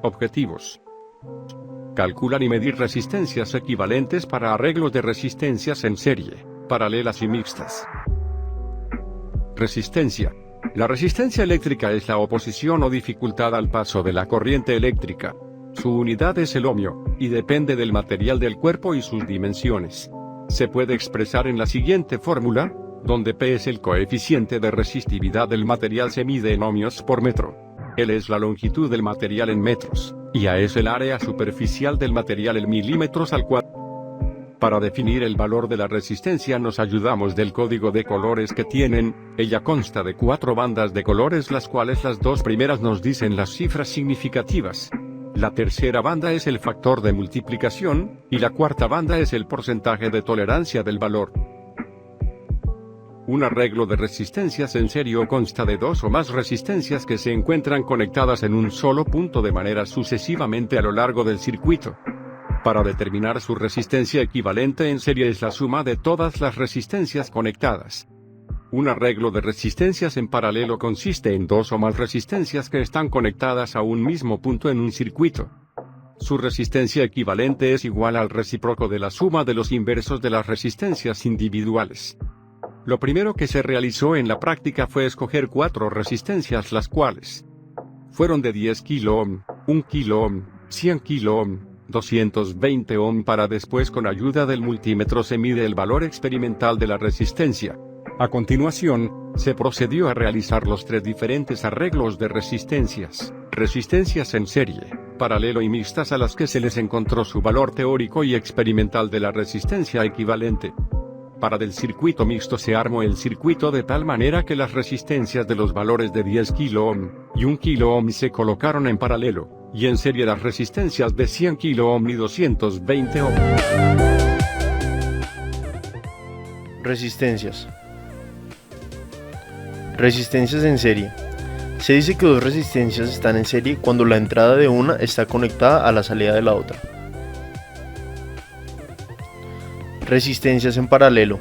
Objetivos: calcular y medir resistencias equivalentes para arreglos de resistencias en serie, paralelas y mixtas. Resistencia. La resistencia eléctrica es la oposición o dificultad al paso de la corriente eléctrica. Su unidad es el ohmio, y depende del material del cuerpo y sus dimensiones. Se puede expresar en la siguiente fórmula, donde P es el coeficiente de resistividad del material, se mide en ohmios por metro. L es la longitud del material en metros, y A es el área superficial del material en milímetros al cuadrado. Para definir el valor de la resistencia nos ayudamos del código de colores que tienen. Ella consta de 4 bandas de colores, las cuales las 2 primeras nos dicen las cifras significativas. La tercera banda es el factor de multiplicación, y la cuarta banda es el porcentaje de tolerancia del valor. Un arreglo de resistencias en serie consta de 2 o más resistencias que se encuentran conectadas en un solo punto de manera sucesivamente a lo largo del circuito. Para determinar su resistencia equivalente en serie es la suma de todas las resistencias conectadas. Un arreglo de resistencias en paralelo consiste en 2 o más resistencias que están conectadas a un mismo punto en un circuito. Su resistencia equivalente es igual al recíproco de la suma de los inversos de las resistencias individuales. Lo primero que se realizó en la práctica fue escoger 4 resistencias, las cuales fueron de 10 kΩ, 1 kΩ, 100 kΩ, 220 ohm. Para después, con ayuda del multímetro, se mide el valor experimental de la resistencia. A continuación, se procedió a realizar los 3 diferentes arreglos de resistencias: resistencias en serie, paralelo y mixtas, a las que se les encontró su valor teórico y experimental de la resistencia equivalente. Para del circuito mixto se armó el circuito de tal manera que las resistencias de los valores de 10 kΩ y 1 kΩ se colocaron en paralelo, y en serie las resistencias de 100 kΩ y 220 ohm. Resistencias. Resistencias en serie. Se dice que 2 resistencias están en serie cuando la entrada de una está conectada a la salida de la otra. Resistencias en paralelo.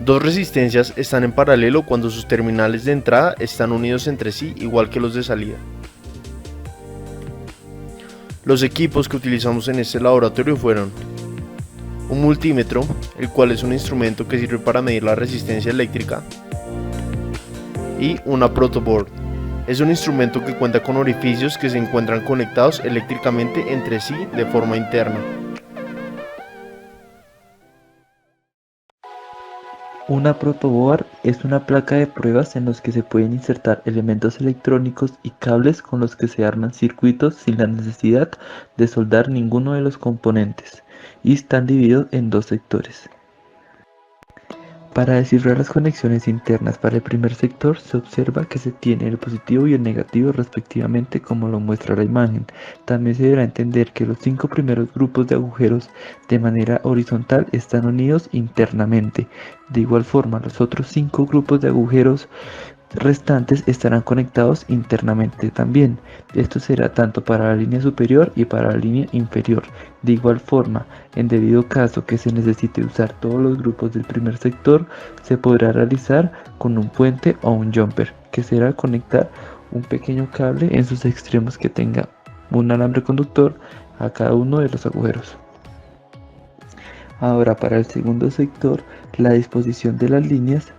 2 resistencias están en paralelo cuando sus terminales de entrada están unidos entre sí, igual que los de salida. Los equipos que utilizamos en este laboratorio fueron un multímetro, el cual es un instrumento que sirve para medir la resistencia eléctrica, y una protoboard. Es un instrumento que cuenta con orificios que se encuentran conectados eléctricamente entre sí de forma interna. Una protoboard es una placa de pruebas en los que se pueden insertar elementos electrónicos y cables con los que se arman circuitos sin la necesidad de soldar ninguno de los componentes, y están divididos en 2 sectores. Para descifrar las conexiones internas para el primer sector, se observa que se tiene el positivo y el negativo respectivamente, como lo muestra la imagen. También se deberá entender que los 5 primeros grupos de agujeros de manera horizontal están unidos internamente. De igual forma, los otros 5 grupos de agujeros restantes estarán conectados internamente también. Esto será tanto para la línea superior y para la línea inferior. De igual forma, en debido caso que se necesite usar todos los grupos del primer sector, se podrá realizar con un puente o un jumper, que será conectar un pequeño cable en sus extremos que tenga un alambre conductor a cada uno de los agujeros. Ahora, para el segundo sector, la disposición de las líneas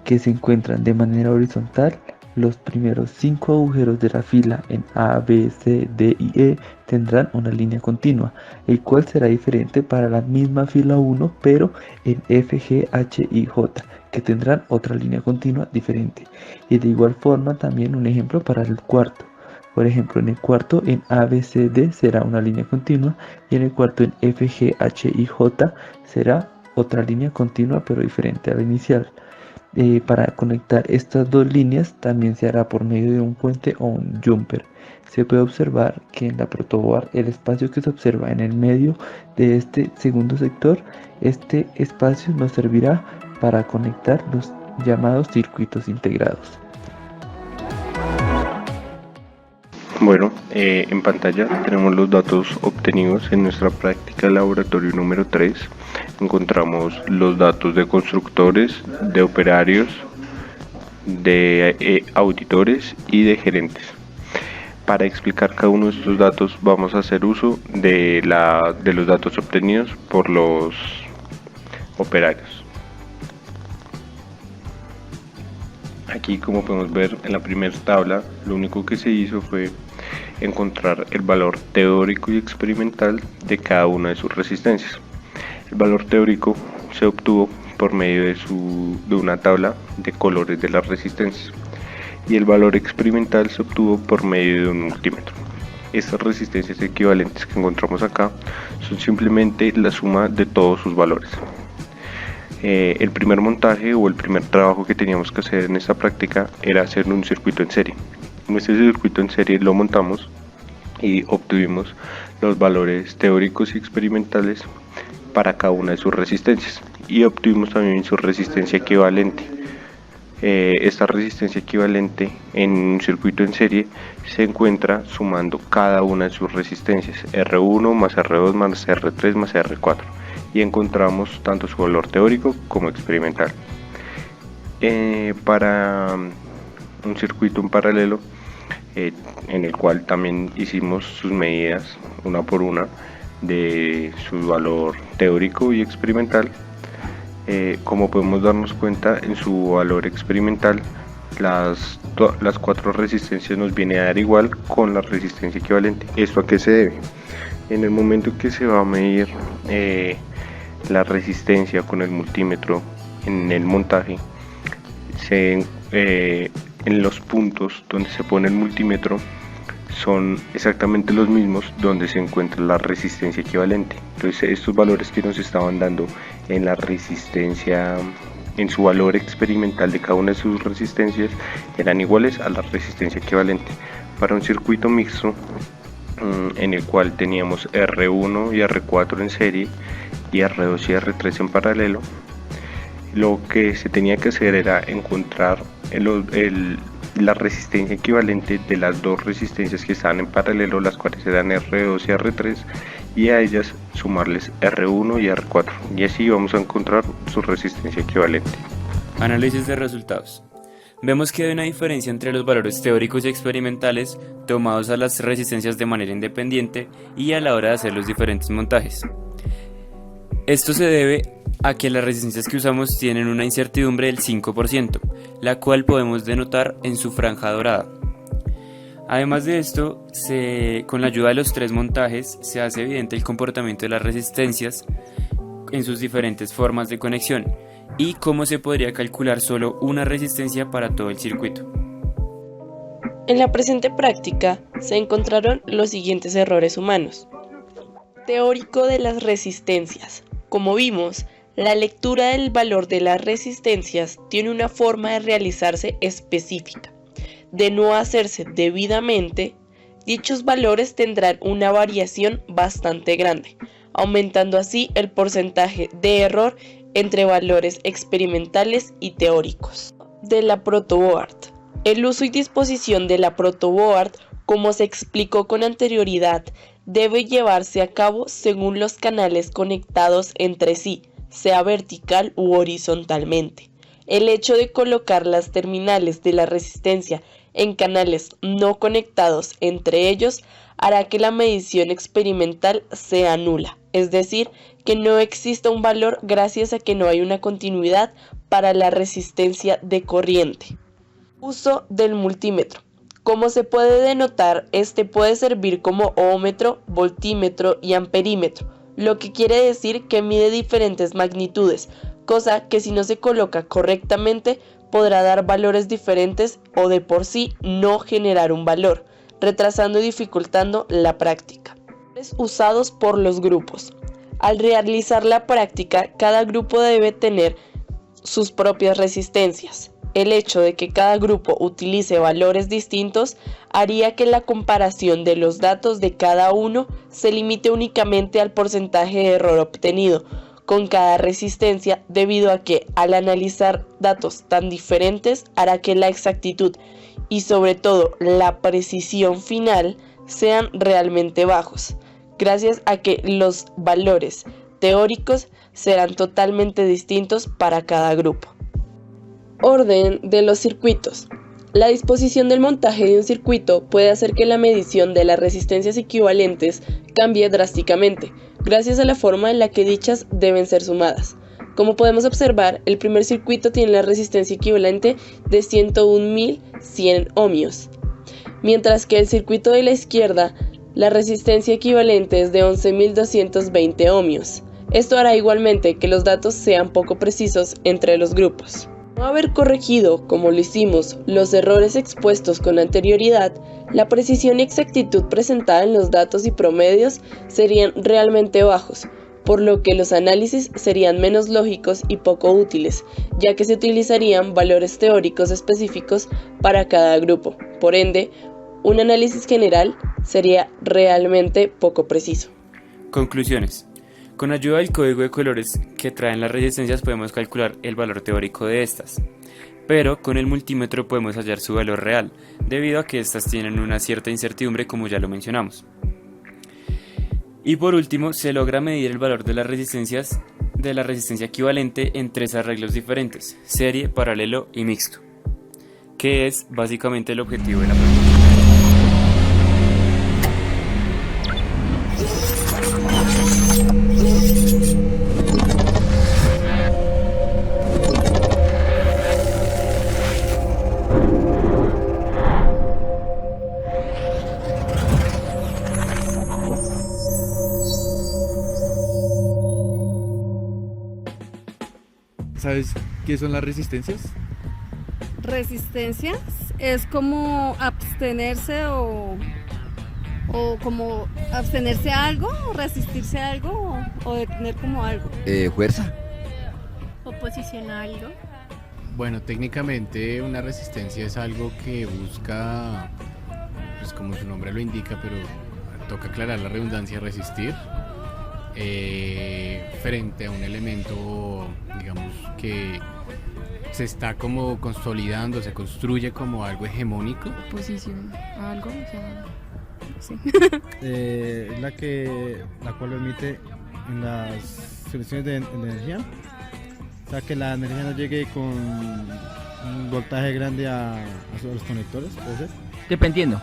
que se encuentran de manera horizontal. Los primeros 5 agujeros de la fila en A, B, C, D y E tendrán una línea continua, el cual será diferente para la misma fila 1, pero en F, G, H y J, que tendrán otra línea continua diferente. Y de igual forma también un ejemplo para el cuarto. Por ejemplo, en el cuarto en A, B, C, D será una línea continua, y en el cuarto en F, G, H y J será otra línea continua pero diferente a la inicial. Para conectar estas 2 líneas también se hará por medio de un puente o un jumper. Se puede observar que en la protoboard el espacio que se observa en el medio de este segundo sector, este espacio nos servirá para conectar los llamados circuitos integrados. Bueno, en pantalla tenemos los datos obtenidos en nuestra práctica de laboratorio número 3. Encontramos los datos de constructores, de operarios, de auditores y de gerentes. Para explicar cada uno de estos datos vamos a hacer uso de los datos obtenidos por los operarios. Aquí, como podemos ver en la primera tabla, lo único que se hizo fue encontrar el valor teórico y experimental de cada una de sus resistencias. El valor teórico se obtuvo por medio de una tabla de colores de las resistencias y el valor experimental se obtuvo por medio de un multímetro. Estas resistencias equivalentes que encontramos acá son simplemente la suma de todos sus valores. El primer montaje o el primer trabajo que teníamos que hacer en esta práctica era hacer un circuito en serie. En este circuito en serie lo montamos y obtuvimos los valores teóricos y experimentales para cada una de sus resistencias y obtuvimos también su resistencia equivalente. Esta resistencia equivalente en un circuito en serie se encuentra sumando cada una de sus resistencias, R1 más R2 más R3 más R4, y encontramos tanto su valor teórico como experimental. Para un circuito en paralelo, en el cual también hicimos sus medidas una por una de su valor teórico y experimental. Como podemos darnos cuenta, en su valor experimental las 4 resistencias nos viene a dar igual con la resistencia equivalente. ¿Esto a qué se debe? En el momento que se va a medir la resistencia con el multímetro en el montaje, en los puntos donde se pone el multímetro son exactamente los mismos donde se encuentra la resistencia equivalente. Entonces estos valores que nos estaban dando en la resistencia, en su valor experimental de cada una de sus resistencias, eran iguales a la resistencia equivalente. Para un circuito mixto en el cual teníamos R1 y R4 en serie y R2 y R3 en paralelo, lo que se tenía que hacer era encontrar la resistencia equivalente de las dos resistencias que estaban en paralelo, las cuales eran R2 y R3, y a ellas sumarles R1 y R4, y así vamos a encontrar su resistencia equivalente. Análisis de resultados. Vemos que hay una diferencia entre los valores teóricos y experimentales tomados a las resistencias de manera independiente y a la hora de hacer los diferentes montajes. Esto se debe a que las resistencias que usamos tienen una incertidumbre del 5%, la cual podemos denotar en su franja dorada. Además de esto, con la ayuda de los 3 montajes se hace evidente el comportamiento de las resistencias en sus diferentes formas de conexión y cómo se podría calcular solo una resistencia para todo el circuito. En la presente práctica se encontraron los siguientes errores humanos. Teórico de las resistencias. Como vimos, la lectura del valor de las resistencias tiene una forma de realizarse específica. De no hacerse debidamente, dichos valores tendrán una variación bastante grande, aumentando así el porcentaje de error entre valores experimentales y teóricos. De la protoboard. El uso y disposición de la protoboard, como se explicó con anterioridad, debe llevarse a cabo según los canales conectados entre sí, sea vertical u horizontalmente. El hecho de colocar las terminales de la resistencia en canales no conectados entre ellos hará que la medición experimental sea nula, es decir, que no exista un valor gracias a que no hay una continuidad para la resistencia de corriente. Uso del multímetro. Como se puede denotar, este puede servir como ohmómetro, voltímetro y amperímetro, lo que quiere decir que mide diferentes magnitudes, cosa que si no se coloca correctamente podrá dar valores diferentes o de por sí no generar un valor, retrasando y dificultando la práctica. Usados por los grupos. Al realizar la práctica, cada grupo debe tener sus propias resistencias. El hecho de que cada grupo utilice valores distintos haría que la comparación de los datos de cada uno se limite únicamente al porcentaje de error obtenido con cada resistencia, debido a que al analizar datos tan diferentes hará que la exactitud y sobre todo la precisión final sean realmente bajos, gracias a que los valores teóricos serán totalmente distintos para cada grupo. Orden de los circuitos. La disposición del montaje de un circuito puede hacer que la medición de las resistencias equivalentes cambie drásticamente, gracias a la forma en la que dichas deben ser sumadas. Como podemos observar, el primer circuito tiene la resistencia equivalente de 101.100 ohmios, mientras que el circuito de la izquierda, la resistencia equivalente es de 11.220 ohmios. Esto hará igualmente que los datos sean poco precisos entre los grupos. No haber corregido, como lo hicimos, los errores expuestos con anterioridad, la precisión y exactitud presentada en los datos y promedios serían realmente bajos, por lo que los análisis serían menos lógicos y poco útiles, ya que se utilizarían valores teóricos específicos para cada grupo. Por ende, un análisis general sería realmente poco preciso. Conclusiones. Con ayuda del código de colores que traen las resistencias podemos calcular el valor teórico de estas, pero con el multímetro podemos hallar su valor real, debido a que estas tienen una cierta incertidumbre como ya lo mencionamos. Y por último, se logra medir el valor de la resistencia equivalente en 3 arreglos diferentes, serie, paralelo y mixto, que es básicamente el objetivo de la pregunta. ¿Sabes qué son las resistencias? Resistencias es como abstenerse o como abstenerse a algo, o resistirse a algo o detener como algo. Fuerza. Oposición a algo. Bueno, técnicamente una resistencia es algo que busca, pues como su nombre lo indica, pero toca aclarar la redundancia, resistir frente a un elemento, digamos, que se está como consolidando, se construye como algo hegemónico. Oposición a algo, o sea, sí. La cual permite en las soluciones de energía, o sea, que la energía no llegue con un voltaje grande a los conectores, ¿puede ser? Dependiendo.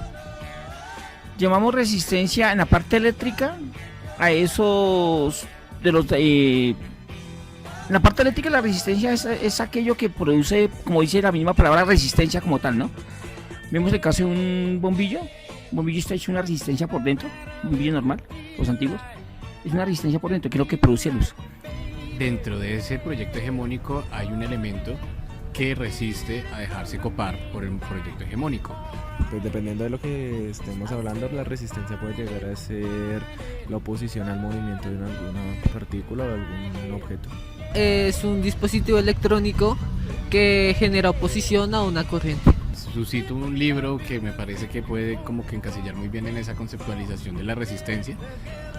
Llamamos resistencia en la parte eléctrica a esos de los en la parte eléctrica la resistencia es aquello que produce, como dice la misma palabra, resistencia como tal, ¿no? Vemos el caso de un bombillo. Un bombillo está hecho una resistencia por dentro, un bombillo normal, los antiguos. Es una resistencia por dentro, que es lo que produce luz. Dentro de ese proyecto hegemónico hay un elemento que resiste a dejarse copar por el proyecto hegemónico. Pues dependiendo de lo que estemos hablando, la resistencia puede llegar a ser la oposición al movimiento de alguna partícula o algún objeto. Es un dispositivo electrónico que genera oposición a una corriente. Suscito un libro que me parece que puede como que encasillar muy bien en esa conceptualización de la resistencia,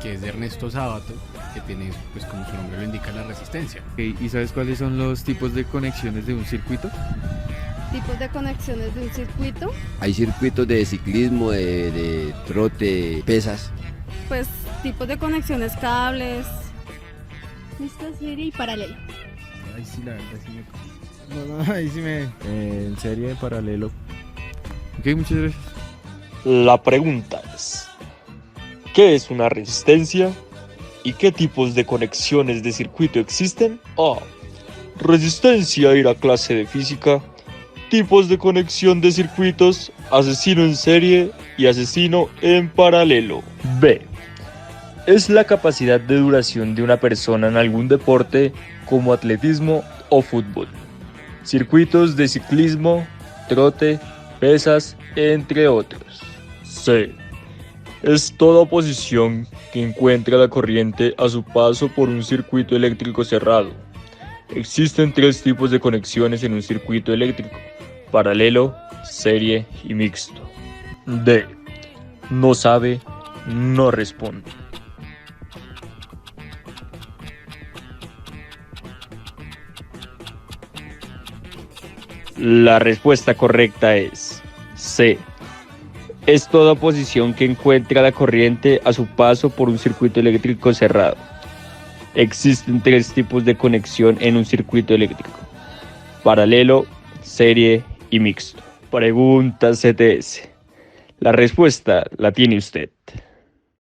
que es de Ernesto Sábato, que tiene, pues como su nombre lo indica, la resistencia. ¿Y sabes cuáles son los tipos de conexiones de un circuito? Tipos de conexiones de un circuito. Hay circuitos de ciclismo, de trote, pesas. Pues tipos de conexiones, cables. Mixto, serie y paralelo. Ahí sí, la verdad sí me... ahí sí me... En serie de paralelo. Ok, muchas gracias. La pregunta es, ¿qué es una resistencia? ¿Y qué tipos de conexiones de circuito existen? A. Resistencia a ir a clase de física. Tipos de conexión de circuitos: asesino en serie y asesino en paralelo. B. Es la capacidad de duración de una persona en algún deporte como atletismo o fútbol. Circuitos de ciclismo, trote, pesas, entre otros. C. Es toda oposición que encuentra la corriente a su paso por un circuito eléctrico cerrado. Existen 3 tipos de conexiones en un circuito eléctrico: paralelo, serie y mixto. D. No sabe, no responde. La respuesta correcta es C. Es toda oposición que encuentra la corriente a su paso por un circuito eléctrico cerrado. Existen 3 tipos de conexión en un circuito eléctrico: paralelo, serie y mixto. Pregunta CTS. La respuesta la tiene usted.